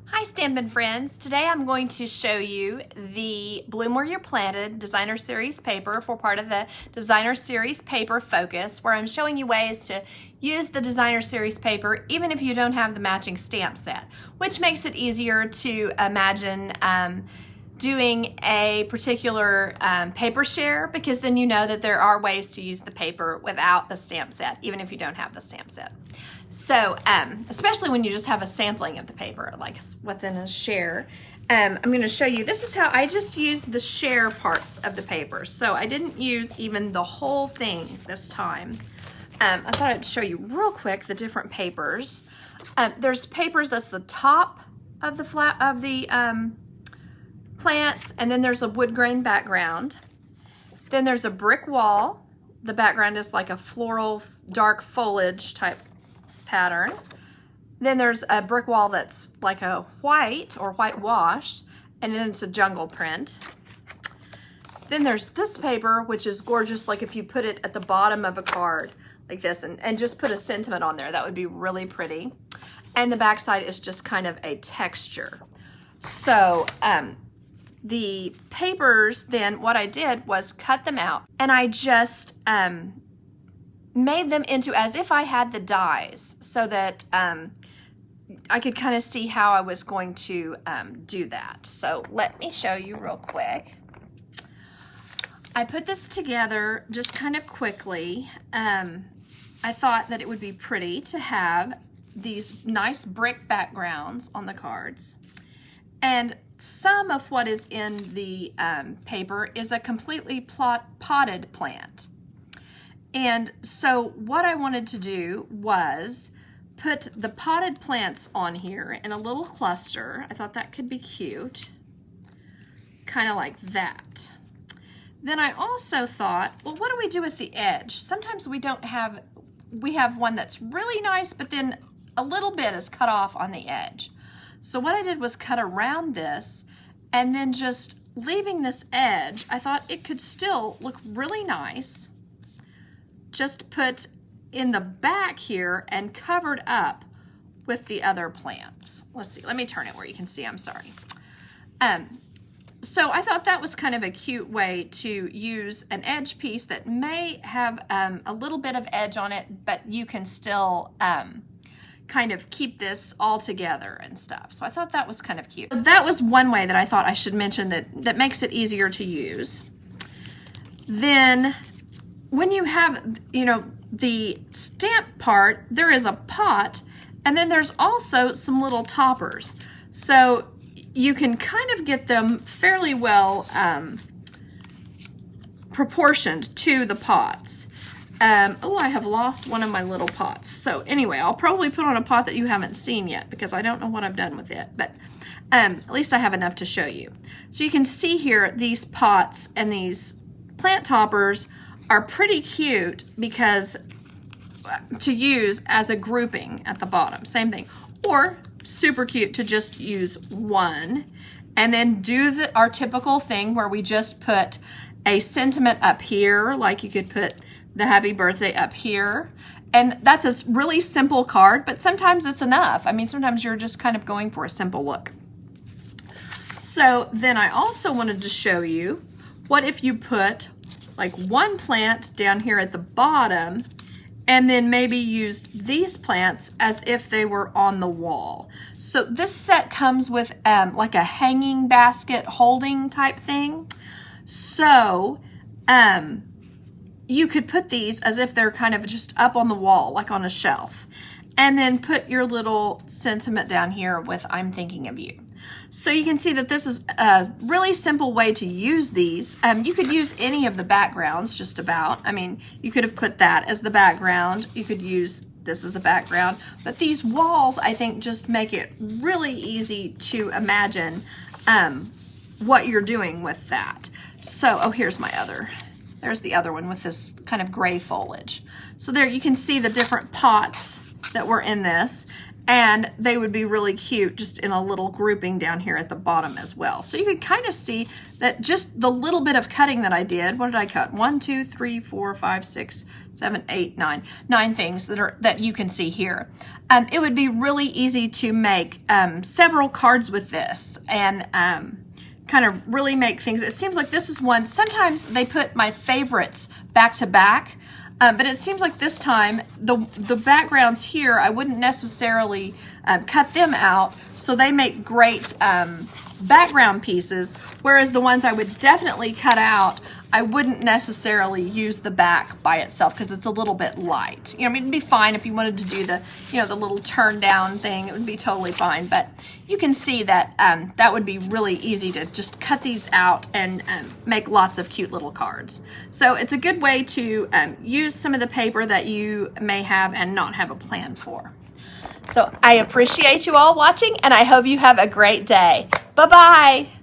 Hi Stampin' friends! Today I'm going to show you the Bloom Where You're Planted Designer Series paper for part of the Designer Series paper focus, where I'm showing you ways to use the Designer Series paper even if you don't have the matching stamp set, which makes it easier to imagine doing a particular paper share, because then you know that there are ways to use the paper without the stamp set, even if you don't have the stamp set. So, especially when you just have a sampling of the paper, like what's in a share. I'm going to show you, this is how I just used the share parts of the paper. So I didn't use even the whole thing this time. I thought I'd show you real quick the different papers. There's papers that's the top of the plants, and then there's a wood grain background. Then there's a brick wall. The background is like a floral dark foliage type pattern. Then there's a brick wall that's like a white or whitewashed, and then it's a jungle print. Then there's this paper, which is gorgeous, like if you put it at the bottom of a card like this and just put a sentiment on there, that would be really pretty. And the back side is just kind of a texture. So the papers, then what I did was cut them out, and I just made them into as if I had the dies, so that I could kind of see how I was going to do that. So let me show you real quick. I put this together just kind of quickly. I thought that it would be pretty to have these nice brick backgrounds on the cards. And some of what is in the paper is a completely potted plant. And so what I wanted to do was put the potted plants on here in a little cluster. I thought that could be cute, kind of like that. Then I also thought, well, what do we do with the edge? Sometimes we have one that's really nice, but then a little bit is cut off on the edge. So what I did was cut around this, and then just leaving this edge, I thought it could still look really nice. Just put in the back here and covered up with the other plants. Let's see, let me turn it where you can see, I'm sorry. So I thought that was kind of a cute way to use an edge piece that may have a little bit of edge on it, but you can still kind of keep this all together and stuff. So I thought that was kind of cute. That was one way that I thought I should mention that makes it easier to use. Then when you have, the stamp part, there is a pot, and then there's also some little toppers. So you can kind of get them fairly well proportioned to the pots. Oh, I have lost one of my little pots. So anyway, I'll probably put on a pot that you haven't seen yet, because I don't know what I've done with it, but at least I have enough to show you. So you can see here, these pots and these plant toppers are pretty cute, because to use as a grouping at the bottom, same thing. Or super cute to just use one and then do our typical thing where we just put a sentiment up here, like you could put the happy birthday up here. And that's a really simple card, but sometimes it's enough. I mean, sometimes you're just kind of going for a simple look. So then I also wanted to show you, what if you put like one plant down here at the bottom, and then maybe used these plants as if they were on the wall. So this set comes with like a hanging basket holding type thing. So you could put these as if they're kind of just up on the wall, like on a shelf, and then put your little sentiment down here with "I'm thinking of you." So you can see that this is a really simple way to use these. You could use any of the backgrounds, just about. I mean, you could have put that as the background. You could use this as a background. But these walls, I think, just make it really easy to imagine what you're doing with that. So, oh, here's my other. There's the other one with this kind of gray foliage. So there you can see the different pots that were in this. And they would be really cute just in a little grouping down here at the bottom as well. So you could kind of see that just the little bit of cutting that I did. What did I cut? 1, 2, 3, 4, 5, 6, 7, 8, 9. 9 things that you can see here. It would be really easy to make several cards with this and kind of really make things. It seems like this is one. Sometimes they put my favorites back to back. But it seems like this time, the backgrounds here, I wouldn't necessarily cut them out, so they make great background pieces, whereas the ones I would definitely cut out, I wouldn't necessarily use the back by itself because it's a little bit light. You know, I mean, it'd be fine if you wanted to do the, you know, the little turn down thing, it would be totally fine, but you can see that that would be really easy to just cut these out and make lots of cute little cards. So it's a good way to use some of the paper that you may have and not have a plan for. So I appreciate you all watching, and I hope you have a great day. Bye-bye.